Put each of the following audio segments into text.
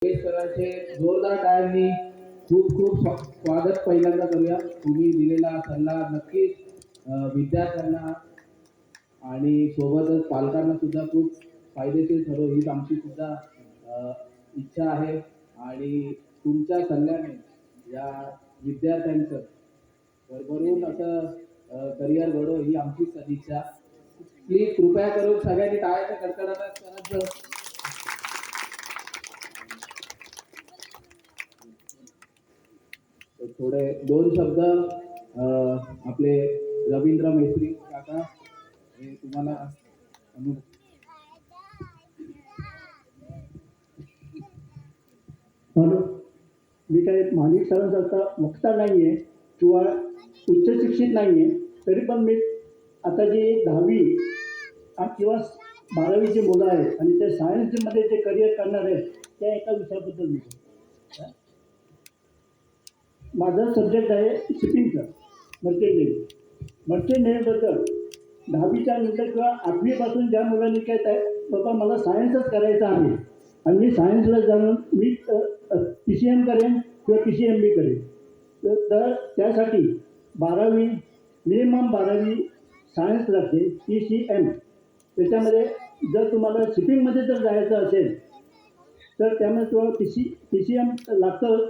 सरांचे जोरदार टाळ्यांनी खूप खूप स्वागत पहिल्यांदा करूया. तुम्ही दिलेला सल्ला नक्कीच विद्यार्थ्यांना आणि सोबतच पालकांना सुद्धा खूप फायदेशीर ठरो हीच आमची सुद्धा इच्छा आहे. आणि तुमच्या सल्ल्याने या विद्यार्थ्यांचं भरभरून असं करिअर घडो ही आमची सदिच्छा. प्लीज कृपया करून सगळ्यांनी टाळ्याच्या कडकडाटात सरांचं थोडे दोन शब्द आपले रवींद्र मेस्त्री काका हे तुम्हाला मी काही मालिक सरांसारखा वक्ता नाही आहे किंवा उच्च शिक्षित नाही आहे, तरी पण मी आता जी 10वी किंवा 12वीची मुलं आहेत आणि ते सायन्समध्ये जे करिअर करणार आहेत त्या एका विषयाबद्दल मी माझा सब्जेक्ट आहे शिपिंगचा. मर्चंट नेव्हीबद्दल 10वीच्या नंतर किंवा 8वीपासून ज्या मुलांनी काय आहे बाबा मला सायन्सच करायचं आहे आणि मी सायन्सला जाऊन मी PCM करेन किंवा PCMB करेन, तर त्यासाठी 12वी मिनिमम 12वी सायन्स लागते PCM. त्याच्यामध्ये जर तुम्हाला शिपिंगमध्ये जर जायचं असेल तर त्यामध्ये तुम्हाला PCM लागतं.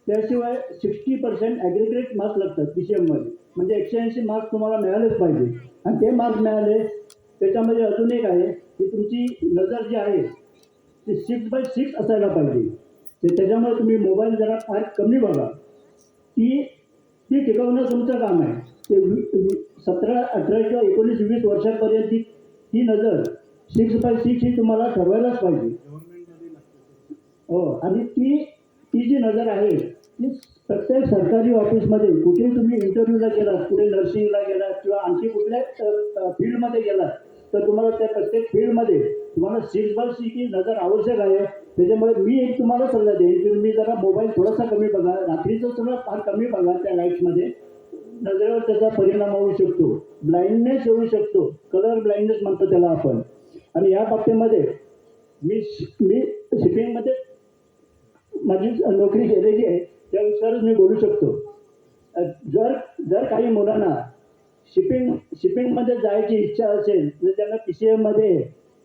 त्याशिवाय 60% ॲग्रिगेट मार्क्स लागतात PCMमध्ये, म्हणजे 180 मार्क्स तुम्हाला मिळालेच पाहिजे. आणि ते मार्क्स मिळाले त्याच्यामध्ये अजून एक आहे की तुमची नजर जी आहे ती 6/6 असायला पाहिजे. त्याच्यामुळे तुम्ही मोबाईल जरा फार कमी बघा, ती टिकवणं तुमचं काम आहे. ते 17, 18 किंवा 19, 20 वर्षापर्यंत ती नजर 6/6 ही तुम्हाला ठरवायलाच पाहिजे. हो, आणि ती जी नजर आहे ती प्रत्येक सरकारी ऑफिसमध्ये कुठेही तुम्ही इंटरव्ह्यूला गेलात, कुठे नर्सिंगला गेलात किंवा आणखी कुठल्या फील्डमध्ये गेलात तर तुम्हाला त्या प्रत्येक फील्डमध्ये तुम्हाला 6/6 ही नजर आवश्यक आहे. त्याच्यामुळे मी एक तुम्हाला सल्ला देईन की तुम्ही जरा मोबाईल थोडासा कमी बघा, रात्रीचं सुद्धा फार कमी बघा. त्या लाईट्समध्ये नजरेवर त्याचा परिणाम होऊ शकतो, ब्लाइंडनेस होऊ शकतो, कलर ब्लाइंडनेस म्हणतो त्याला आपण. आणि या बाबतीमध्ये मी शिपिंगमध्ये माझी नोकरी केलेली आहे त्या विषयावरच मी बोलू शकतो. जर काही मुलांना शिपिंगमध्ये जायची इच्छा असेल तर त्यांना PCMमध्ये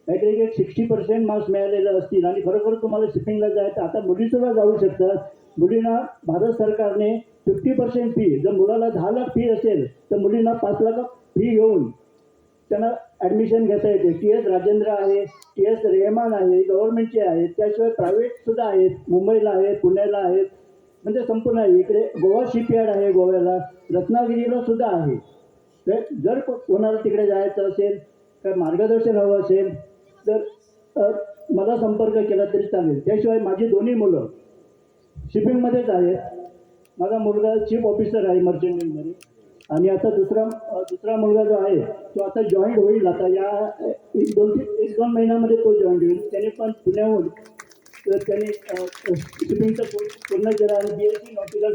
ॲग्रिगेट 60% मार्क्स मिळालेले असतील आणि खरोखर तुम्हाला शिपिंगला जायचं, आता मुलीसुद्धा जाऊ शकतात. मुलींना भारत सरकारने 50% फी, जर मुलाला 10 लाख फी असेल तर मुलींना 5 लाख फी घेऊन त्यांना ॲडमिशन घेता येते. TS राजेंद्र आहे, TS रेहमान आहे, गव्हर्नमेंटचे आहेत, त्याशिवाय प्रायव्हेटसुद्धा आहेत, मुंबईला आहेत, पुण्याला आहेत, म्हणजे संपूर्ण आहे. इकडे गोवा शिपयार्ड आहे, गोव्याला, रत्नागिरीला सुद्धा आहे. तर जर कोणाला तिकडे जायचं असेल तर मार्गदर्शन हवं असेल तर मला संपर्क केला तरी चालेल. त्याशिवाय माझी दोन्ही मुलं शिपिंगमध्येच आहेत. माझा मुलगा चीफ ऑफिसर आहे मर्चंट नेव्हीमध्ये आणि आता दुसरा मुलगा जो आहे तो आता जॉईंट होईल. आता या 1-2 महिन्यामध्ये तो जॉईंट होईल. त्याने पण पुण्याहून त्यांनी शिपिंगचं कोर्स पूर्ण केला आणि BSc नॉटिकल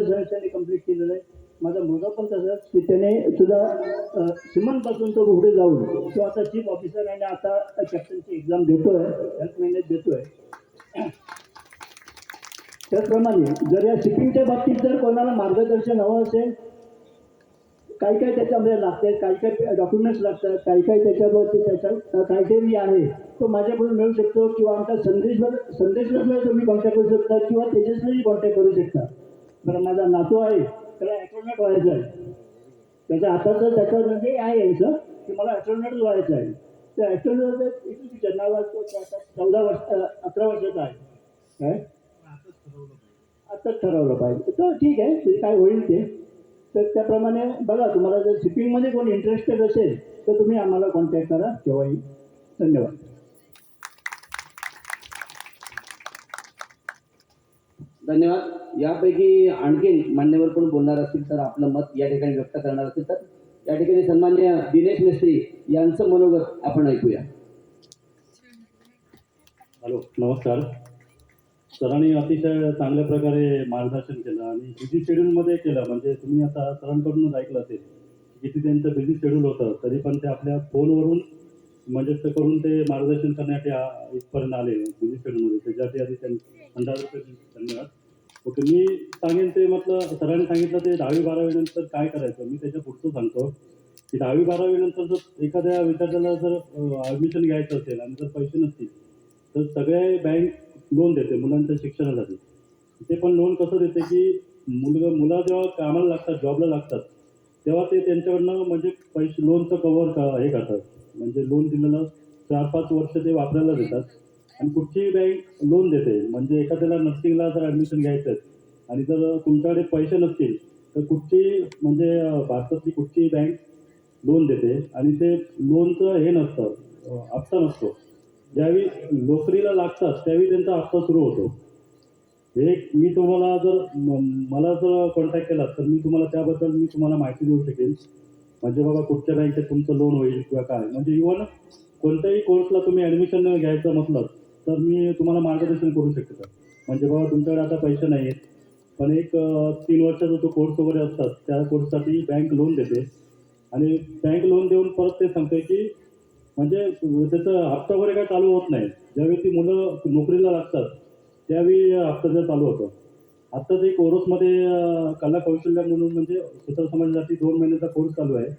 सायन्स त्यांनी कंप्लीट केलेलं आहे. माझा मुलगा पण तसंच की त्याने सुद्धा सिमनपासून तो पुढे जाऊन तो आता चीफ ऑफिसर आणि आता कॅप्टनची एक्झाम देतो आहे, ह्याच महिन्यात देतो आहे. त्याचप्रमाणे जर या शिपिंगच्या बाबतीत जर कोणाला मार्गदर्शन हवं असेल, काही त्याच्यामध्ये लागतात, काही डॉक्युमेंट्स लागतात, काही त्याच्यावरती त्याचा क्रायटेरिया आहे तो माझ्याकडून मिळू शकतो किंवा आमचा संदेशवर तुम्ही कॉन्टॅक्ट करू शकता किंवा तेजस्वीही कॉन्टॅक्ट करू शकता. बरं, माझा नातू आहे त्याला ॲस्ट्रॉनॉट व्हायचं आहे. त्याच्या हाताचं त्याचं म्हणजे आहे असं की मला ॲस्ट्रॉनॉटच व्हायचं आहे. त्या ॲस्ट्रॉनॉट नावाचं 11 वर्षाचा आहे. काय आताच ठरवलं पाहिजे तर ठीक आहे, ते काय होईल ते. तर त्याप्रमाणे बघा, तुम्हाला जर शिपिंगमध्ये कोण इंटरेस्टेड असेल तर तुम्ही आम्हाला कॉन्टॅक्ट करा केव्हाही. धन्यवाद. धन्यवाद. यापैकी आणखी मान्यवर पण बोलणार असतील तर आपलं मत या ठिकाणी व्यक्त करणार असतील तर या ठिकाणी सन्माननीय दिनेश मेस्त्री यांचं मनोगत आपण ऐकूया. हॅलो, नमस्कार. सरांनी अतिशय चांगल्या प्रकारे मार्गदर्शन केलं आणि बिझी शेड्यूलमध्ये केलं. म्हणजे तुम्ही आता सरांकडूनच ऐकलं असेल किती त्यांचं बिझी शेड्यूल होतं, तरी पण ते आपल्या फोनवरून म्हणजे ते करून ते मार्गदर्शन करण्यासाठी इथपर्यंत आले बिझी शेड्यूलमध्ये. त्याच्यासाठी आधी त्यांनी 15 धन्यवाद. ओके, मी सांगेन ते म्हटलं सरांनी सांगितलं ते 10वी-12वी नंतर काय करायचं. मी त्याच्या पुढचं सांगतो की 10वी-12वी नंतर जर एखाद्या विद्यार्थ्याला जर ॲडमिशन घ्यायचं असेल आणि जर पैसे नसतील तर सगळे बँक लोन देते मुलांच्या शिक्षणासाठी. ते पण लोन कसं देते की मुलं जेव्हा कामाला लागतात, जॉबला लागतात, तेव्हा ते त्यांच्याकडनं म्हणजे पैसे लोनचं हे करतात. म्हणजे लोन दिलेलं 4-5 वर्ष ते वापरायला देतात आणि कुठचीही बँक लोन देते. म्हणजे एखाद्याला नर्सिंगला जर ॲडमिशन घ्यायचं आहे आणि जर तुमच्याकडे पैसे नसतील तर कुठचीही म्हणजे भारतातली कुठचीही बँक लोन देते आणि ते लोनचं हे नसतं, हप्ता नसतो. ज्यावेळी नोकरीला लागतात त्यावेळी त्यांचा हप्ता सुरू होतो. मी तुम्हाला जर मला जर कॉन्टॅक्ट केला तर मी तुम्हाला माहिती देऊ शकेन. म्हणजे बाबा कुठच्या बँकेत तुमचं लोन होईल किंवा काय. म्हणजे इव्हन कोणत्याही कोर्सला तुम्ही ॲडमिशन घ्यायचं म्हटलं तर मी तुम्हाला मार्गदर्शन करू शकतो. म्हणजे बाबा तुमच्याकडे आता पैसे नाही आहेत पण एक 3 वर्षाचा जो कोर्स वगैरे असतात त्या कोर्ससाठी बँक लोन देते आणि बँक लोन देऊन परत ते सांगते की म्हणजे त्याचा हप्ता वगैरे काय चालू होत नाही. ज्यावेळी ती मुलं नोकरीला लागतात त्यावेळी हप्ता चालू होतं. आत्ताच एक ओरोसमध्ये कला कौशल्य म्हणून म्हणजे सुतार समाजासाठी 2 महिन्याचा कोर्स चालू आहे.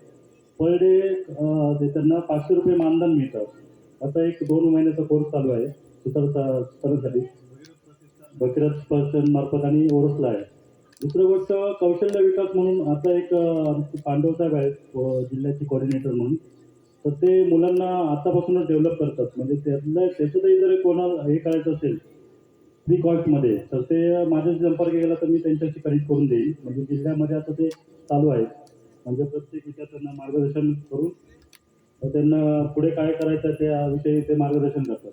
पर डे त्यांना ₹500 मानधन मिळतं. आता एक 2 महिन्याचा कोर्स चालू आहे सुतारांसाठी भगीरथ पर्सन मार्फत आणि ओरोसला आहे. दुसरं गोष्ट कौशल्य विकास म्हणून आता एक पांडव साहेब आहेत जिल्ह्याचे कोऑर्डिनेटर म्हणून. तर ते मुलांना आतापासूनच डेव्हलप करतात. म्हणजे त्याच्यातही जर कोणाला हे करायचं असेल फ्री कॉस्टमध्ये तर ते माझ्याशी संपर्क केला तर मी त्यांच्याशी कनेक्ट करून देईन. म्हणजे जिल्ह्यामध्ये आता ते चालू आहे. म्हणजे प्रत्येक विद्यार्थ्यांना मार्गदर्शन करून त्यांना पुढे काय करायचं त्याविषयी ते मार्गदर्शन करतात.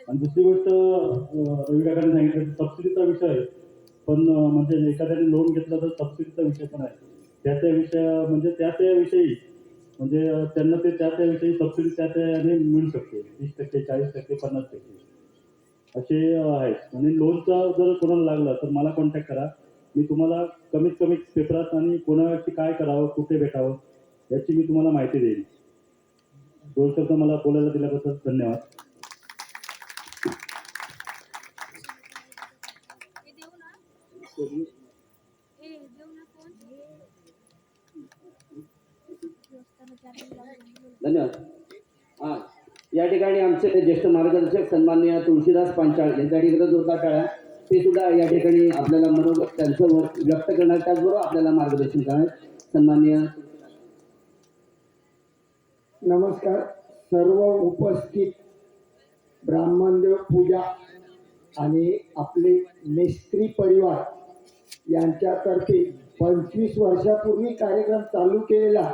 आणि दुसरी गोष्ट रवी काकांनी सांगितलं सबसिडीचा विषय आहे. पण म्हणजे एखाद्याने लोन घेतलं तर सबसिडीचा विषय पण आहे. त्या विषयी म्हणजे त्यांना ते त्या विषयी सबसिडी त्या याने मिळू शकते. 30%, 40%, 50% असे आहेत. आणि लोनचा जर कोणाला लागला तर मला कॉन्टॅक्ट करा. मी तुम्हाला कमीत कमी पेपरात आणि कोणाशी काय करावं, कुठे भेटावं याची मी तुम्हाला माहिती देईन. 2 शब्द मला बोलायला दिल्याबद्दल धन्यवाद. धन्यवाद. हा, या ठिकाणी आमचे ज्येष्ठ मार्गदर्शक सन्माननीय तुळशीदास पांचाळ यांच्या ठिकाणी जोरदार टाळ्या. ते सुद्धा या ठिकाणी आपल्याला मनोगत त्यांचं व्यक्त करणार, त्याचबरोबर आपल्याला मार्गदर्शन करणार. सन्माननीय. नमस्कार. सर्व उपस्थित ब्राह्मणदेव पूजा आणि आपले मेस्त्री परिवार यांच्यातर्फे 25 वर्षापूर्वी कार्यक्रम चालू केलेला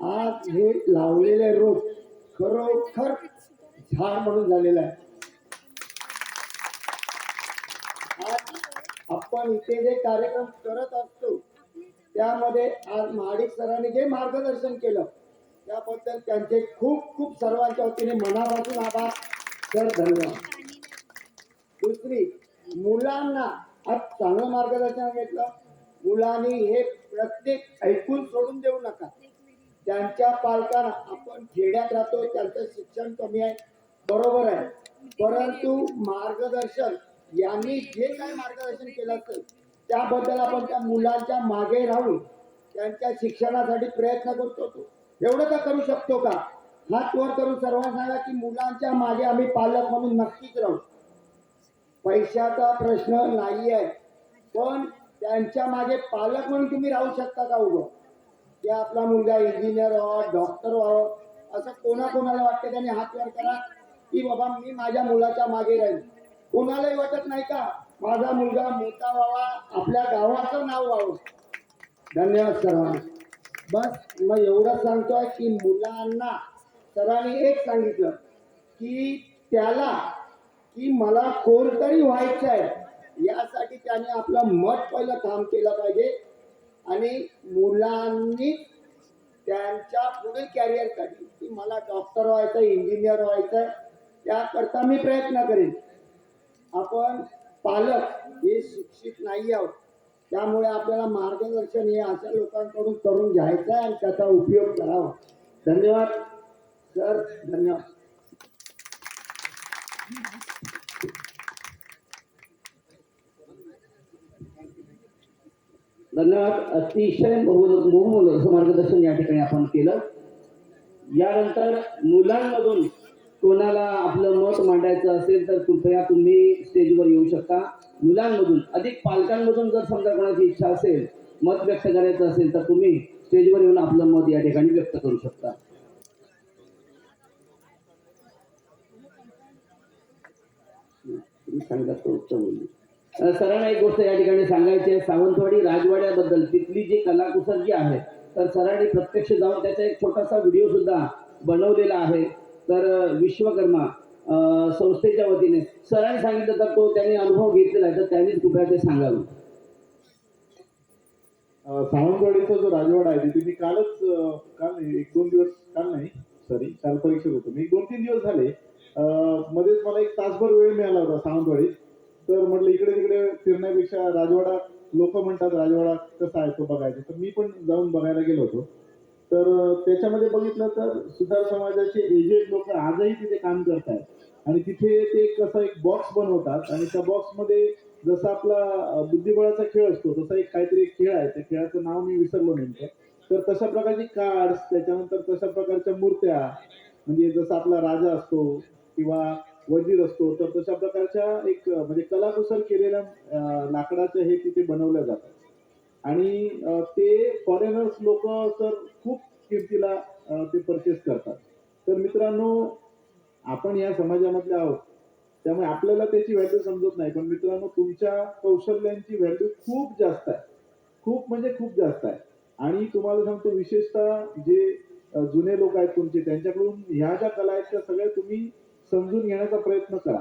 आज हे लावलेले रोप खरोखर झाड म्हणून झालेलं आहे. आज आपण इथे जे कार्यक्रम करत असतो त्यामध्ये आज महाडिक सरांनी जे मार्गदर्शन केलं त्याबद्दल त्यांचे खूप खूप सर्वांच्या वतीने मनापासून आभार सर. धन्यवाद. दुसरी, मुलांना आज चांगलं मार्गदर्शन घेतलं. मुलांनी हे प्रत्येक ऐकून सोडून देऊ नका. त्यांच्या पालकांना, आपण खेड्यात राहतो त्यांचं शिक्षण कमी आहे बरोबर आहे, परंतु मार्गदर्शन यांनी जे काही मार्गदर्शन केलं असेल त्याबद्दल आपण त्या मुलांच्या मागे राहून त्यांच्या शिक्षणासाठी प्रयत्न करतो. एवढं तर करू शकतो का? हात वर करून सर्वांना सांगा की मुलांच्या मागे आम्ही पालक म्हणून नक्कीच राहू. पैशाचा प्रश्न नाही आहे पण त्यांच्या मागे पालक म्हणून तुम्ही राहू शकता का? उभं की आपला मुलगा इंजिनियर व्हावा, डॉक्टर व्हावं असं कोणाला वाटतं त्यांनी हात वर करा की बाबा मी माझ्या मुलाच्या मागे राहील. कोणालाही वाटत नाही का माझा मुलगा मोठा व्हावा, आपल्या गावाचं नाव व्हावं? धन्यवाद सर्वांना. बस मग एवढं सांगतोय की मुलांना सरांनी एक सांगितलं की त्याला की मला कोणतरी व्हायचं आहे यासाठी त्याने आपलं मत पहिलं ठाम केलं पाहिजे आणि मुलांनी त्यांच्या पुढील कॅरियर साठी की मला डॉक्टर व्हायचं, इंजिनियर व्हायचं, त्याकरता मी प्रयत्न करेन. आपण पालक हे शिक्षित नाही आहोत त्यामुळे आपल्याला मार्गदर्शन हे अशा लोकांकडून करून घ्यायचं आहे आणि त्याचा उपयोग करावा. धन्यवाद. सर धन्यवाद. धन्यवाद. अतिशय बहुमूल्य असं मार्गदर्शन या ठिकाणी आपण केलं. यानंतर मुलांमधून कोणाला आपलं मत मांडायचं असेल तर कृपया तुम्ही स्टेजवर येऊ शकता. मुलांमधून अधिक पालकांमधून जर समजा कोणाची इच्छा असेल मत व्यक्त करायचं असेल तर तुम्ही स्टेजवर येऊन आपलं मत या ठिकाणी व्यक्त करू शकता. सरांना एक गोष्ट या ठिकाणी सांगायची आहे. सावंतवाडी राजवाड्याबद्दल तिथली जी कलाकुसर जी आहे तर सरांनी प्रत्यक्ष जाऊन त्याचा एक छोटासा व्हिडिओ सुद्धा बनवलेला आहे. तर विश्वकर्मा संस्थेच्या वतीने सरांनी सांगितलं तर तो त्यांनी अनुभव घेतलेला आहे तर त्यांनीच कृपया ते सांगावं. सावंतवाडीचा जो राजवाडा आहे तिथे मी काल नाही एक दोन दिवस काल परीक्षेत होतो मी 2-3 दिवस झाले. मध्येच मला एक तासभर वेळ मिळाला होता सावंतवाडीत. तर म्हटलं इकडे तिकडे फिरण्यापेक्षा राजवाडा, लोक म्हणतात राजवाडा कसा आहे तो बघायचा, तर मी पण जाऊन बघायला गेलो होतो. तर त्याच्यामध्ये बघितलं तर सुतार समाजाचे एजेड लोक आजही तिथे काम करतात आणि तिथे ते कसं एक बॉक्स बनवतात आणि त्या बॉक्समध्ये जसा आपला बुद्धिबळाचा खेळ असतो तसा एक काहीतरी एक खेळ आहे. त्या खेळाचं नाव मी विसरलो नेमकं. तर तशा प्रकारची कार्ड्स, त्याच्यानंतर तशा प्रकारच्या मूर्त्या, म्हणजे जसा आपला राजा असतो किंवा वजीर असतो तर तशा प्रकारच्या एक म्हणजे कलाकुसर केलेल्या लाकडाच्या हे तिथे बनवल्या जातात आणि ते फॉरेनर्स लोक तर खूप किमतीला ते परचेस करतात. तर मित्रांनो, आपण या समाजामधले आहोत त्यामुळे आपल्याला त्याची व्हॅल्यू समजत नाही, पण मित्रांनो तुमच्या कौशल्यांची व्हॅल्यू खूप जास्त आहे, खूप म्हणजे खूप जास्त आहे. आणि तुम्हाला सांगतो विशेषतः जे जुने लोक आहेत तुमचे, त्यांच्याकडून ह्या ज्या कला आहेत त्या सगळ्या तुम्ही समजून घेण्याचा प्रयत्न करा,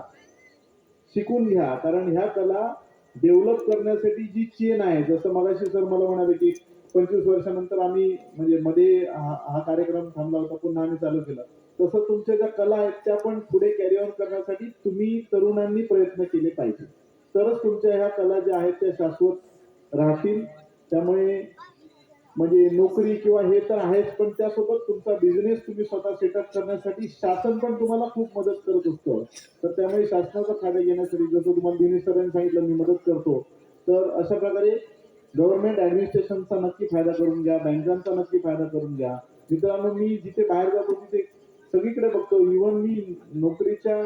शिकून घ्या. कारण ह्या कला डेव्हलप करण्यासाठी जी चेन आहे, जसं मगाशी सर मला म्हणाले की 25 वर्षानंतर आम्ही म्हणजे मध्ये हा कार्यक्रम थांबला होता, पुन्हा आम्ही चालू केला, तसं तुमच्या ज्या कला आहेत त्या पण पुढे कॅरी ऑन करण्यासाठी तुम्ही तरुणांनी प्रयत्न केले पाहिजे, तरच तुमच्या ह्या कला ज्या आहेत त्या शाश्वत राहतील. त्यामुळे म्हणजे नोकरी किंवा हे तर आहेच, पण त्यासोबत तुमचा बिझनेस तुम्ही स्वतः सेटअप करण्यासाठी शासन पण तुम्हाला खूप मदत करत असतं. तर त्यामुळे शासनाचा फायदा घेण्यासाठी जसं तुम्हाला दिनेश सरांनी सांगितलं मी मदत करतो, तर अशा प्रकारे गव्हर्नमेंट ऍडमिनिस्ट्रेशनचा नक्की फायदा करून घ्या, बँकांचा नक्की फायदा करून घ्या. मित्रांनो, मी जिथे बाहेर जातो तिथे सगळीकडे बघतो, इव्हन मी नोकरीच्या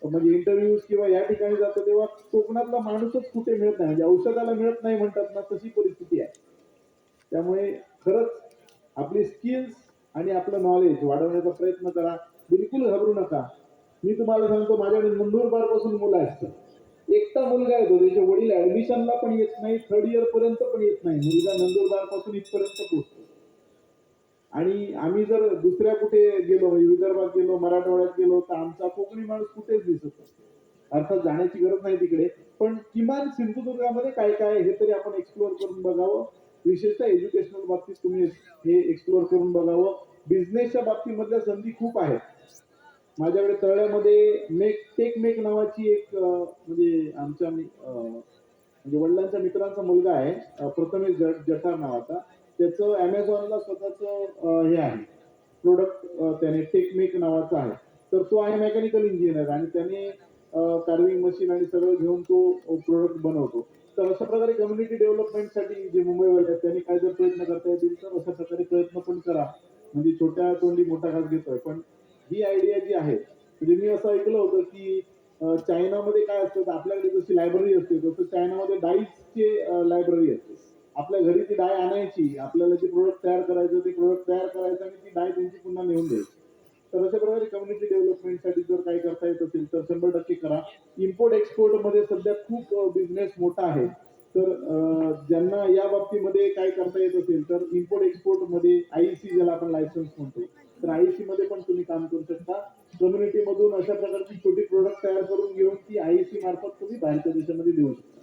म्हणजे इंटरव्ह्यूज किंवा या ठिकाणी जातो तेव्हा कोकणातला माणूसच कुठे मिळत नाही, म्हणजे औषधाला मिळत नाही म्हणतात ना, तशी परिस्थिती आहे. त्यामुळे खरंच आपली स्किल्स आणि आपलं नॉलेज वाढवण्याचा प्रयत्न करा, बिलकुल घाबरू नका. मी तुम्हाला सांगतो, माझ्याकडे नंदुरबार पासून मुलं आहेत. एकटा मुलगा येतो, त्याचे वडील ऍडमिशनला पण येत नाही, 3rd इयर पर्यंत पण येत नाही, मुलगा नंदुरबार पासून इथपर्यंत पोहोचतो. आणि आम्ही जर दुसऱ्या कुठे गेलो, म्हणजे विदर्भात गेलो, मराठवाड्यात गेलो, तर आमचा कोकणी माणूस कुठेच दिसत नाही. अर्थात जाण्याची गरज नाही तिकडे, पण किमान सिंधुदुर्गामध्ये काय काय हे तरी आपण एक्सप्लोअर करून बघावं. विशेषतः एज्युकेशनल बाबतीत तुम्ही हे एक्सप्लोअर करून बघावं. बिझनेसच्या बाबतीमधल्या संधी खूप आहेत. माझ्याकडे तळ्यामध्ये टेक मेक नावाची एक म्हणजे आमच्या म्हणजे वडिलांच्या मित्रांचा मुलगा आहे, प्रथमेश जठार नावाचा. त्याचं अमेझॉनला स्वतःचं हे आहे प्रोडक्ट, त्याने टेक मेक नावाचं आहे. तर तो आहे मेकॅनिकल इंजिनियर आणि त्याने कार्विंग मशीन आणि सगळं घेऊन तो प्रोडक्ट बनवतो. तर अशा प्रकारे कम्युनिटी डेव्हलपमेंटसाठी जे मुंबईवर आहेत त्यांनी काय जर प्रयत्न करता येतील तर अशा प्रकारे प्रयत्न पण करा. म्हणजे छोट्या तोंडी मोठा घास घेतोय, पण ही आयडिया जी आहे, म्हणजे मी असं ऐकलं होतं की चायनामध्ये काय असतं, तर आपल्याकडे जशी लायब्ररी असते तसं चायनामध्ये डाईजचे लायब्ररी असते. आपल्या घरी ती डाय आणायची, आपल्याला जे प्रोडक्ट तयार करायचं ते प्रोडक्ट तयार करायचं आणि ती डाय त्यांची पुन्हा नेऊन द्यायची. तर अशा प्रकारे कम्युनिटी डेव्हलपमेंटसाठी जर काही करता येत असेल तर 100% करा. इम्पोर्ट एक्सपोर्ट मध्ये सध्या खूप बिझनेस मोठा आहे. तर ज्यांना या बाबतीमध्ये काय करता येत असेल तर इम्पोर्ट एक्सपोर्ट मध्ये आयसी ज्याला आपण लायसन्स म्हणतो, तर आयसी मध्ये पण तुम्ही काम करू शकता. कम्युनिटी मधून अशा प्रकारची छोटी प्रोडक्ट तयार करून घेऊन ती आयसी मार्फत तुम्ही बाहेरच्या देशामध्ये देऊ शकता.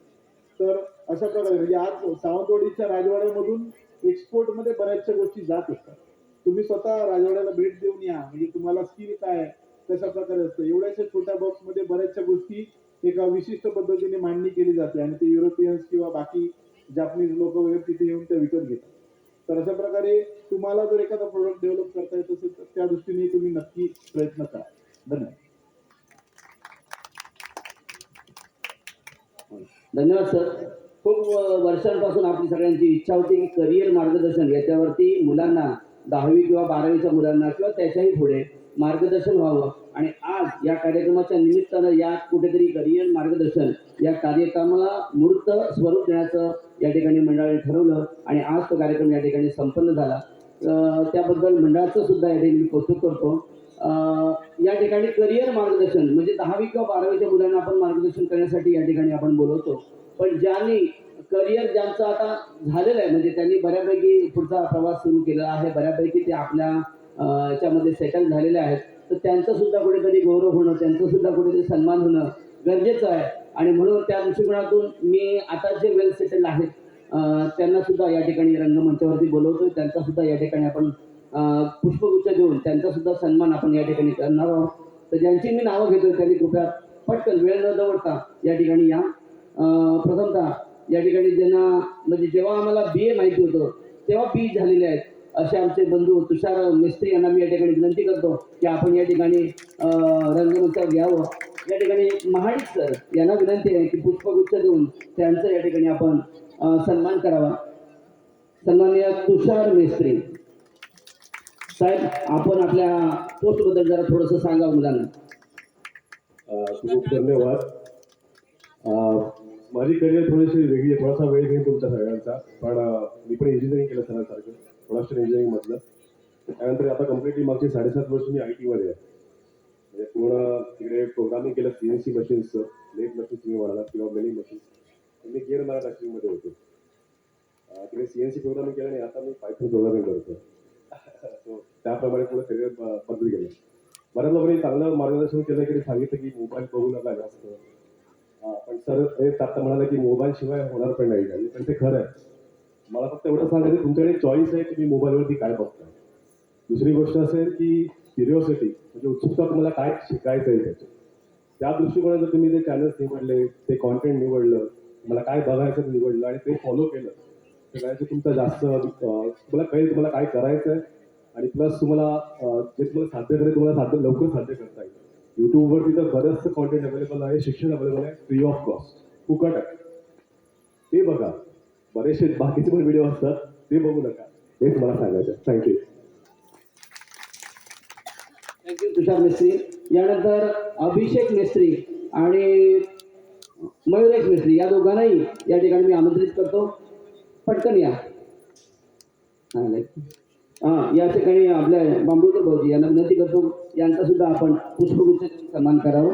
तर अशा प्रकारे म्हणजे आज सावंतवाडीच्या राजवाड्यामधून एक्सपोर्ट मध्ये बऱ्याचशा गोष्टी जात असतात. तुम्ही स्वतः राजवाड्याला भेट देऊन या, म्हणजे तुम्हाला स्किल काय कशा प्रकारे असतं. एवढ्याशा छोट्या बॉक्स मध्ये बऱ्याचशा गोष्टी एका विशिष्ट पद्धतीने मांडणी केली जाते आणि ते युरोपियन्स किंवा बाकी जापनीज लोक वगैरे तिथे येऊन त्या विकत घेतात. तर अशा प्रकारे तुम्हाला जर एखादा प्रोडक्ट डेव्हलप करता येत असेल तर त्या दृष्टीने तुम्ही नक्की प्रयत्न करा. धन्यवाद. धन्यवाद सर. खूप वर्षांपासून आपली सगळ्यांची इच्छा होती की करिअर मार्गदर्शन याच्यावरती मुलांना 10वी किंवा 12वीच्या मुलांना किंवा त्याच्याही पुढे मार्गदर्शन व्हावं आणि आज या कार्यक्रमाच्या निमित्तानं या कुठेतरी करिअर मार्गदर्शन या कार्यक्रमाला मूर्त स्वरूप देण्याचं या ठिकाणी मंडळाने ठरवलं आणि आज तो कार्यक्रम या ठिकाणी संपन्न झाला. त्याबद्दल मंडळाचं सुद्धा या ठिकाणी कौतुक करतो. या ठिकाणी करिअर मार्गदर्शन म्हणजे 10वी किंवा 12वीच्या मुलांना आपण मार्गदर्शन करण्यासाठी या ठिकाणी आपण बोलवतो. पण ज्यांनी करिअर ज्यांचं आता झालेलं आहे म्हणजे त्यांनी बऱ्यापैकी पुढचा प्रवास सुरू केलेला आहे, बऱ्यापैकी ते आपल्या याच्यामध्ये सेटल झालेले आहेत, तर त्यांचं सुद्धा कुठेतरी गौरव होणं, त्यांचं सुद्धा कुठेतरी सन्मान होणं गरजेचं आहे. आणि म्हणून त्या दृष्टिकोनातून मी आता जे वेल सेटल आहेत त्यांना सुद्धा या ठिकाणी रंगमंचावरती बोलवतोय. त्यांचा सुद्धा या ठिकाणी आपण पुष्पगुच्छ देऊन त्यांचा सुद्धा सन्मान आपण या ठिकाणी करणार आहोत. तर ज्यांची मी नावं घेतोय त्यांनी कृपया पटकन वेळ न दवडता या ठिकाणी या. प्रथमतः या ठिकाणी ज्यांना म्हणजे जेव्हा आम्हाला BA माहिती होतं तेव्हा PE झालेले आहेत असे आमचे बंधू तुषार मिस्त्री यांना मी या ठिकाणी विनंती करतो की आपण या ठिकाणी रंगमंचावर घ्यावं. या ठिकाणी महाडिक सर यांना विनंती आहे की पुष्पगुच्छ देऊन त्यांचा या ठिकाणी आपण सन्मान करावा. सन्माननीय तुषार मिस्त्री साहेब, आपण आपल्या पोस्टबद्दल जरा थोडंसं सांगा मुलांना. खूप धन्यवाद. माझी करिअर थोडीशी वेगळी आहे, थोडासा वेळ घेईन तुमच्या सगळ्यांचा. पण मी पण इंजिनिअरिंग केलं सरांसारखं, प्रोडक्शन इंजिनिअरिंग मधलं. त्यानंतर आता कम्प्लिटली मागची 7.5 वर्ष मी IT मध्ये आहे. म्हणजे पूर्ण तिकडे प्रोग्रामिंग केलं, CNC मशीन्सचं, लेट मशीन्स तुम्ही म्हणाला किंवा मिलिंग मशीन्स. मी गिअर मॅन्युफॅक्चरिंगमध्ये होतो. तिकडे CNC प्रोग्रामिंग केलं आणि आता मी पायथन प्रोग्रामिंग करतो. त्याप्रमाणे पुढे करिअर बदल गेलं. बऱ्याच लोकांनी चांगलं मार्गदर्शन केलं की सांगितलं की मोबाईल बघू नका जास्त. पण सर हे आता म्हणाले की मोबाईल शिवाय होणार पण नाही काही, पण ते खरं आहे. मला फक्त एवढं सांगायचं तुमच्याकडे चॉईस आहे की तुम्ही मोबाईलवरती काय बघताय. दुसरी गोष्ट असेल की क्युरिओसिटी म्हणजे उत्सुकता, तुम्हाला काय शिकायचं आहे त्याच्यात. त्या दृष्टिकोनात जर तुम्ही ते चॅनल्स निवडले, ते कॉन्टेंट निवडलं, तुम्हाला काय बघायचं निवडलं आणि ते फॉलो केलं तर काय तुमचं जास्त तुम्हाला कळेल तुम्हाला काय करायचं आहे. आणि प्लस तुम्हाला जे तुम्हाला साध्य करायचं तुम्हाला लवकर साध्य करता येईल. युट्यूबवरती तर बरंचसं कॉन्टेंट अवेलेबल आहे, शिक्षण अवेलेबल आहे, फ्री ऑफ कॉस्ट, फुकट आहे. ते बघा. बरेचसे बाकीचे पण व्हिडिओ असतात ते बघू नका, हेच मला सांगायचं. थँक्यू. थँक्यू तुषार मिस्त्री. यानंतर अभिषेक मिस्त्री आणि मयुरेश मिस्त्री या दोघांनाही या ठिकाणी मी आमंत्रित करतो. पटकन या. या ठिकाणी आपल्या बांबुळकर भाऊजी यांना विनंती करतो यांचा सुद्धा आपण पुष्पगुच्छ सन्मान करावं.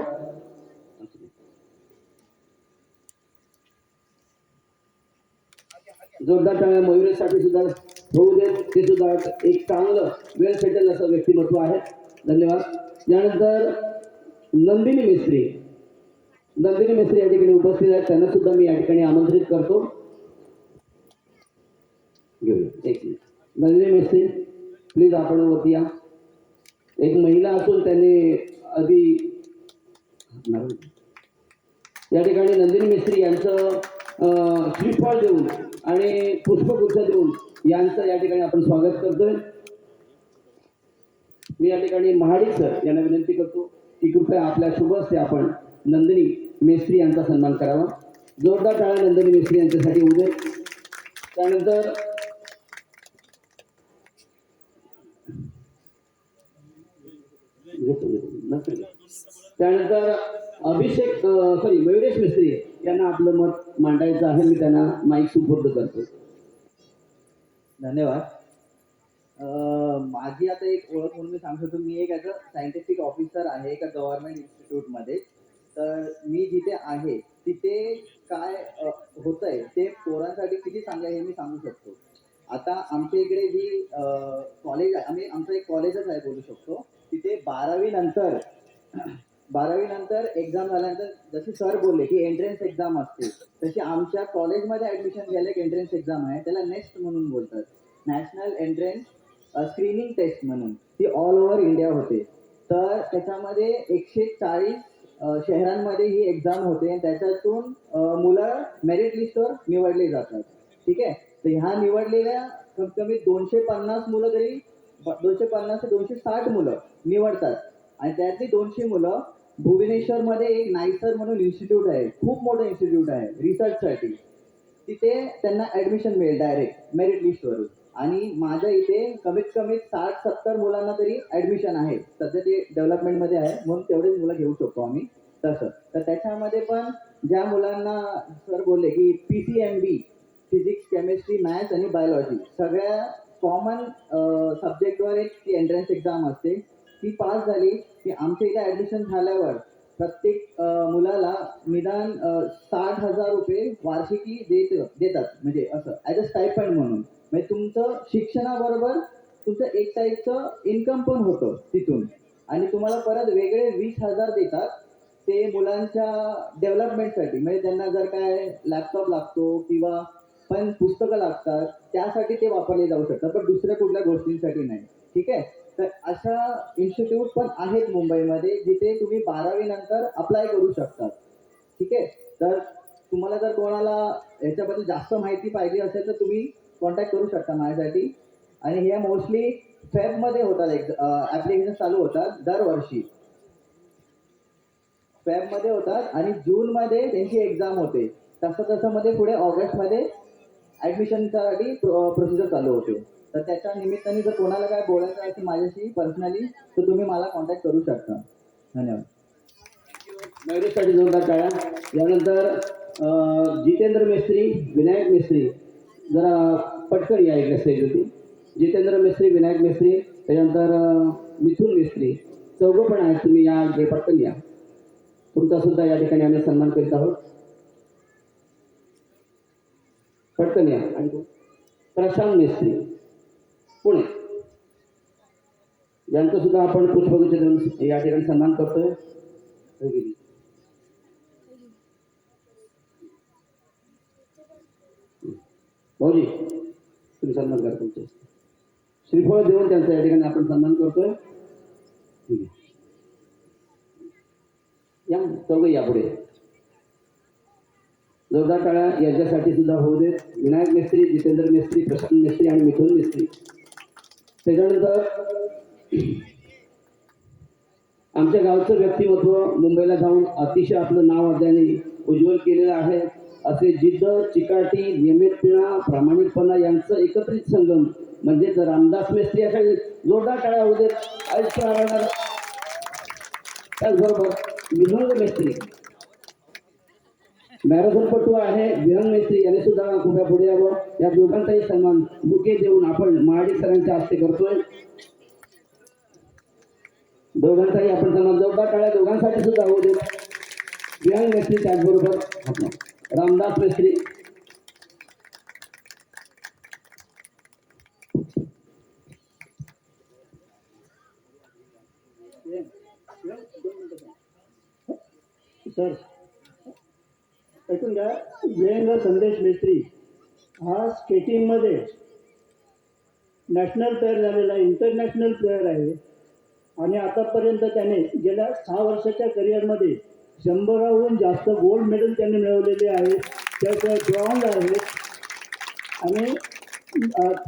जोरदार टाळ्या मयुरेशसाठी सुद्धा होऊ देत. ते सुद्धा एक चांगलं वेल सेटल असं व्यक्तिमत्व आहे. धन्यवाद. यानंतर नंदिनी मिस्त्री या ठिकाणी उपस्थित आहेत, त्यांना सुद्धा मी या ठिकाणी आमंत्रित करतो. घेऊया एक मिनिट. नंदिनी मिस्त्री प्लीज आपण वरती या. एक महिला असून त्यांनी आधी या ठिकाणी नंदिनी मिस्त्री यांचं श्रीफळ देऊन आणि पुष्पगुच्छ देऊन यांचं या ठिकाणी आपण स्वागत करतोय. मी या ठिकाणी महाडिक सर यांना विनंती करतो की कृपया आपल्या शुभ हस्ते आपण नंदिनी मेस्त्री यांचा सन्मान करावा. जोरदार टाळ्या नंदिनी मेस्त्री यांच्यासाठी होऊ दे. त्यानंतर मयुरेश मिस्त्री यांना आपलं मत मांडायचं आहे. मी त्यांना माईक सुपूर्द करतो. धन्यवाद. माझी आता एक ओळख म्हणून मी सांगतो, मी एक ॲज अ सायंटिफिक ऑफिसर आहे एका गव्हर्नमेंट इन्स्टिट्यूटमध्ये. तर मी जिथे आहे तिथे काय होतंय ते पोरांसाठी किती चांगलं आहे हे मी सांगू शकतो. आता आमच्या इकडे जी कॉलेज आहे, आमचं एक कॉलेजच आहे बोलू शकतो. तिथे 12वी नंतर एक्झाम झाल्यानंतर जसे सर बोलले की एंट्रन्स एक्झाम असते, तशी आमच्या कॉलेजमध्ये ॲडमिशन घ्यायला एक एंट्रन्स एक्झाम आहे. त्याला नेक्स्ट म्हणून बोलतात, नॅशनल एंट्रन्स स्क्रीनिंग टेस्ट म्हणून. ती ऑल ओव्हर इंडिया होते. तर त्याच्यामध्ये 140 शहरांमध्ये ही एक्झाम होते आणि त्याच्यातून मुलं मेरिट लिस्टवर निवडले जातात. ठीक आहे. तर ह्या निवडलेल्या कमीत कमी 250 मुलं तरी 250 ते 260 मुलं निवडतात आणि त्यातली 200 मुलं भुवनेश्वरमध्ये एक नायसर म्हणून इन्स्टिट्यूट आहे, खूप मोठं इन्स्टिट्यूट आहे रिसर्चसाठी. तिथे त्यांना ऍडमिशन मिळेल डायरेक्ट मेरिट लिस्टवरून. आणि माझ्या इथे कमीत कमी 60-70 मुलांना तरी ऍडमिशन आहे. सध्या ते डेव्हलपमेंटमध्ये आहे म्हणून तेवढेच मुलं घेऊ शकतो आम्ही तसं. तर त्याच्यामध्ये पण ज्या मुलांना सर बोलले की PCMB फिजिक्स, केमिस्ट्री, मॅथ्स आणि बायोलॉजी सगळ्या कॉमन सब्जेक्टवर एक ती एंट्रन्स एक्झाम असते. ती पास झाली की आमच्या इथे ऍडमिशन झाल्यावर प्रत्येक मुलाला निदान 60,000 रुपये वार्षिकी देतात, म्हणजे असं ॲज अ स्टायपंड म्हणून. म्हणजे तुमचं शिक्षणाबरोबर तुमचं एक टाईपचं इन्कम पण होतं तिथून. आणि तुम्हाला परत वेगळे 20,000 देतात ते मुलांच्या डेव्हलपमेंटसाठी. म्हणजे त्यांना जर काय लॅपटॉप लागतो किंवा पण पुस्तकं लागतात त्यासाठी ते वापरले जाऊ शकतात, पण दुसऱ्या कुठल्या गोष्टींसाठी नाही. ठीक आहे. तर अशा इन्स्टिट्यूट पण आहेत मुंबईमध्ये जिथे तुम्ही 12वी नंतर अप्लाय करू शकता. ठीक आहे. तर तुम्हाला जर कोणाला याच्याबद्दल जास्त माहिती पाहिजे असेल तर तुम्ही कॉन्टॅक्ट करू शकता माझ्यासाठी. आणि हे मोस्टली फेबमध्ये होतात, ऍप्लिकेशन चालू होतात दरवर्षी. फेबमध्ये होतात आणि जूनमध्ये त्यांची एक्झाम होते. तसं मध्ये पुढे ऑगस्टमध्ये ऍडमिशनसाठी प्रोसिजर चालू होते. तर त्याच्या निमित्ताने जर कोणाला काय बोलायचं असेल माझ्याशी पर्सनली तर तुम्ही मला कॉन्टॅक्ट करू शकता. धन्यवाद. मयुरेशसाठी जोरदार टाळ्या. यानंतर जितेंद्र मेस्त्री, विनायक मेस्त्री जरा पटकन या इकडे स्टेजवरती. जितेंद्र मेस्त्री, विनायक मेस्त्री, त्याच्यानंतर मिथुन मेस्त्री, चौघं पण आहेत. तुम्ही या इकडे पटकन या. तुमचा सुद्धा या ठिकाणी आम्ही सन्मान करीत आहोत. पटकन या. आणि प्रशांत मेस्त्री, पुणे, यांचा सुद्धा आपण पुष्पगुच्छ देऊन या ठिकाणी सन्मान करतोय. भाऊजी तुम्ही सन्मान करा. तुमचे श्रीफळ देऊन त्यांचा या ठिकाणी आपण सन्मान करतोय. ठीक आहे. या चौघ या पुढे. जोरदार टाळ्या यांच्यासाठी सुद्धा होऊ देत. विनायक मेस्त्री, जितेंद्र मेस्त्री, प्रशांत मेस्त्री आणि मिथुन मेस्त्री. त्याच्यानंतर आमच्या गावचं व्यक्तिमत्व मुंबईला जाऊन अतिशय आपलं नाव अद्याने उज्ज्वल केलेलं आहे. असे जिद्द, चिकाटी, नियमितपणा, प्रामाणिकपणा यांचं एकत्रित संगम म्हणजेच रामदास मेस्त्री. अशा जोरदार टाळ्या होऊ देत. त्याचबरोबर विनोद मेस्त्री मॅरेथॉनपटू आहे. विनोद मेस्त्री याने सुद्धा कृपया पुढे यावं. या दोघांचाही सन्मान बुके देऊन आपण महाडिक सरांच्या हस्ते करतोय. दोघांचाही आपण सन्मान. जोरदार टाळ्या दोघांसाठी सुद्धा होऊ देत. विनोद मेस्त्री त्याचबरोबर रामदास मेस्त्री. सर ऐकून घ्या. जयेंद्र संदेश मेस्त्री हा स्केटिंगमध्ये नॅशनल प्लेअर झालेला आहे, इंटरनॅशनल प्लेअर आहे. आणि आतापर्यंत त्याने गेल्या 6 वर्षाच्या करिअरमध्ये 100हून जास्त गोल्ड मेडल त्यांनी मिळवलेले आहेत. त्याशिवाय ब्रॉन्झ आहेत. आणि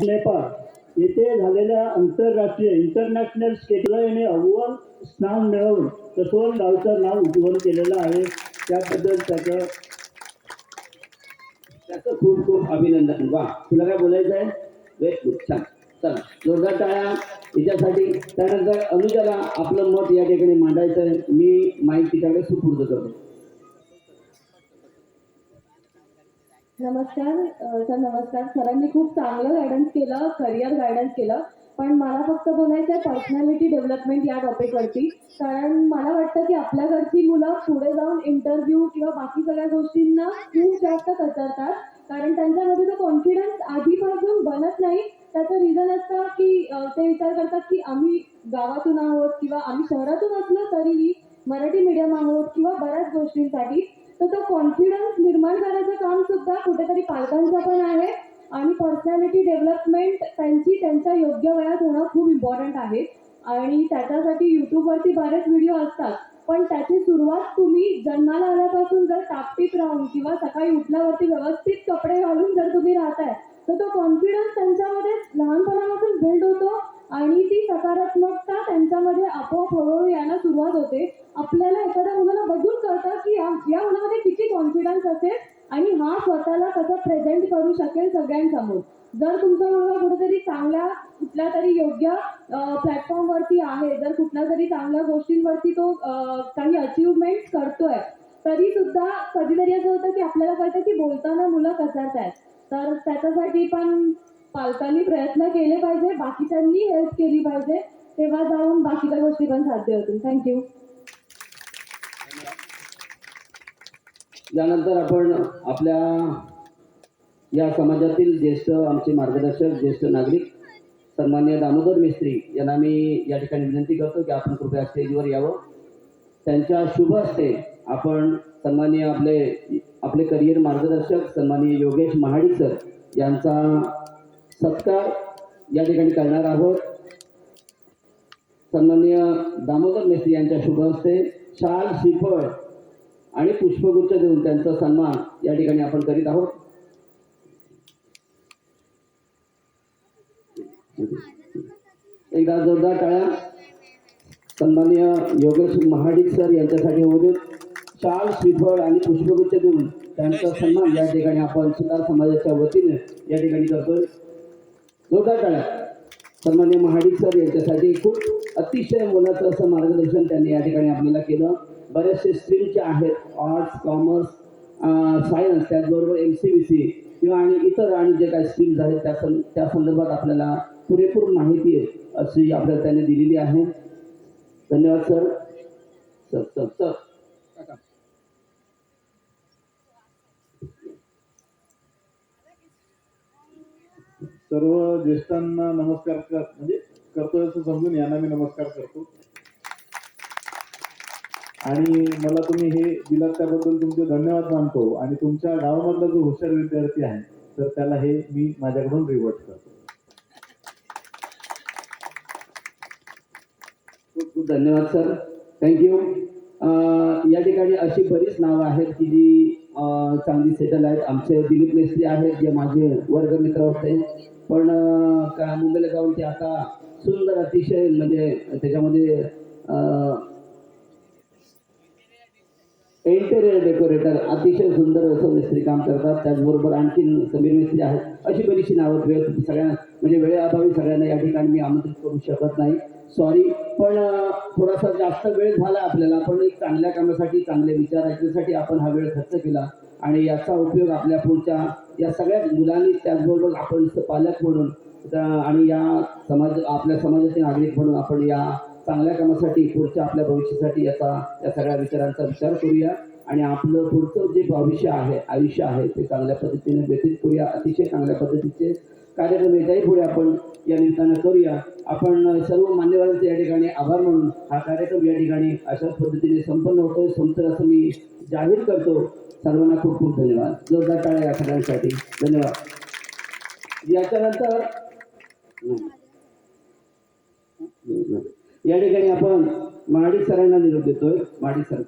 नेपाळ येथे झालेल्या आंतरराष्ट्रीय इंटरनॅशनल स्केटला याने अव्वल स्थान मिळवून कसोल गावचं नाव उज्ज्वल केलेलं आहे. त्याबद्दल त्याचं खूप खूप अभिनंदन. वा, तुला काय बोलायचं आहे? वेट गुड, छान. चला जोरदार टाळ्या हिच्यासाठी. त्यानंतर अनुजाला आपलं मत या ठिकाणी मांडायचं आहे. मी माईक तिच्याकडे सुपूर्द करतो. नमस्कार सर. नमस्कार. सरांनी खूप चांगलं गायडन्स केलं, करिअर गायडन्स केलं. पण मला फक्त बोलायचं आहे पर्सनॅलिटी डेव्हलपमेंट या टॉपिकवरती. कारण मला वाटतं की आपल्याकडची मुलं पुढे जाऊन इंटरव्ह्यू किंवा बाकी सगळ्या गोष्टींना खूप जास्त कचरतात. कारण त्यांच्यामध्ये तो कॉन्फिडन्स आधीपासून बनत नाही. त्याचं रिझन असतं की ते विचार करतात की आम्ही गावातून आहोत किंवा आम्ही शहरातून असलो तरीही मराठी मीडियम आहोत किंवा बऱ्याच गोष्टींसाठी. तर तो कॉन्फिडन्स निर्माण करायचं काम सुद्धा कुठेतरी पालकांचं पण आहे. आणि पर्सनॅलिटी डेव्हलपमेंट त्यांची त्यांच्या योग्य वयात होणं खूप इम्पॉर्टंट आहे. आणि त्याच्यासाठी यूट्यूबवरती बरेच व्हिडिओ असतात. पण त्याची सुरुवात तुम्ही जन्माला आल्यापासून जर टापटीप राहून किंवा सकाळी उठल्यावरती व्यवस्थित कपडे घालून जर तुम्ही राहताय तर तो कॉन्फिडन्स त्यांच्यामध्ये लहानपणापासून बिल्ड होतो आणि ती सकारात्मकता त्यांच्यामध्ये आपोआप हळूहळू यायला सुरुवात होते. आपल्याला एखाद्या मुलाला बघून कळतं की या मुलामध्ये किती कॉन्फिडन्स असेल आणि हा स्वतःला कसं प्रेझेंट करू शकेल सगळ्यांसमोर. जर तुमचा मुलगा कुठेतरी चांगल्या कुठल्या तरी योग्य प्लॅटफॉर्मवरती आहे, जर कुठल्या तरी चांगल्या गोष्टींवरती तो काही अचीवमेंट करतोय, तरी सुद्धा कधीतरी असं होतं की आपल्याला कळतं की बोलताना मुलं कचरतायत. तर त्याच्यासाठी पण पालकांनी प्रयत्न केले पाहिजे, बाकीच्यांनी हेल्प केली पाहिजे, तेव्हा जाऊन बाकीच्या गोष्टी पण साध्य होतील. थँक्यू. यानंतर आपण आपल्या या समाजातील ज्येष्ठ आमचे मार्गदर्शक, ज्येष्ठ नागरिक सन्माननीय दामोदर मिस्त्री यांना मी या ठिकाणी विनंती करतो की आपण कृपया स्टेजवर यावं. त्यांच्या शुभ हस्ते आपण सन्माननीय आपले करिअर मार्गदर्शक सन्माननीय योगेश महाडिक सर यांचा सत्कार या ठिकाणी करणार आहोत. सन्माननीय दामोदर मिस्त्री यांच्या शुभ हस्ते शाल, श्रीफळ आणि पुष्पगुच्छ देऊन त्यांचा सन्मान या ठिकाणी आपण करीत आहोत. एकदा जोरदार टाळ्या सन्माननीय योगेश महाडिक सर यांच्यासाठी होऊ देत. शाल, श्रीफळ आणि पुष्पगुच्छ देऊन त्यांचा सन्मान या ठिकाणी आपण सुतार समाजाच्या वतीने या ठिकाणी करतोय. जोरदार टाळ्या सन्माननीय महाडिक सर यांच्यासाठी. खूप अतिशय मोलाचं असं मार्गदर्शन त्यांनी या ठिकाणी आपल्याला केलं. बरेचसे स्ट्रीमचे आहेत, आर्ट्स, कॉमर्स, सायन्स, त्याचबरोबर MCVC किंवा आणि इतर आणि जे काही स्ट्रीम्स आहेत त्या संदर्भात आपल्याला पुरेपूर माहिती आहे अशी आपल्याला त्यांनी दिलेली आहे. धन्यवाद सर. सर सर सर्व ज्येष्ठांना नमस्कार म्हणजे करतोय असं समजून यांना मी नमस्कार करतो. आणि मला तुम्ही हे दिलात त्याबद्दल तुमचे धन्यवाद मानतो. आणि तुमच्या गावामधला जो हुशार विद्यार्थी आहे तर त्याला हे मी माझ्याकडून रिवॉर्ड करतो. खूप खूप धन्यवाद सर. थँक्यू. या ठिकाणी अशी बरीच नावं आहेत की जी चांगली सेटल आहेत. आमचे दिलीप मेस्त्री आहेत जे माझे वर्गमित्र होते, पण मुंबईला जाऊन ते आता सुंदर अतिशय म्हणजे त्याच्यामध्ये इंटेरियर डेकोरेटर अतिशय सुंदर असं मिस्त्री काम करतात. त्याचबरोबर आणखीन समीर मिस्त्री आहेत. अशी बरीचशी नावं सगळ्यांना म्हणजे वेळेअभावी सगळ्यांना या ठिकाणी मी आमंत्रित करू शकत नाही, सॉरी. पण थोडासा जास्त वेळ झाला आपल्याला, पण एक चांगल्या कामासाठी, चांगले विचार ऐकण्यासाठी आपण हा वेळ खर्च केला आणि याचा उपयोग आपल्या पुढच्या या सगळ्या मुलांनी, त्याचबरोबर आपण पालक म्हणून आणि या आपल्या समाजाचे नागरिक म्हणून आपण या चांगल्या कामासाठी, पुढच्या आपल्या भविष्यासाठी या सगळ्या विचारांचा विचार करूया आणि आपलं पुढचं जे भविष्य आहे, आयुष्य आहे ते चांगल्या पद्धतीने व्यतीत करूया. अतिशय चांगल्या पद्धतीचे कार्यक्रम याच्याही पुढे आपण या निमित्तानं करूया. आपण सर्व मान्यवरांचे या ठिकाणी आभार मानून हा कार्यक्रम या ठिकाणी अशाच पद्धतीने संपन्न होतोय, संपतो असं मी जाहीर करतो. सर्वांना खूप खूप धन्यवाद. जोरदार टाळ्या या सगळ्यांसाठी. धन्यवाद. याच्यानंतर या ठिकाणी आपण महाडिक सरांना निरोप देतोय. महाडिक सर.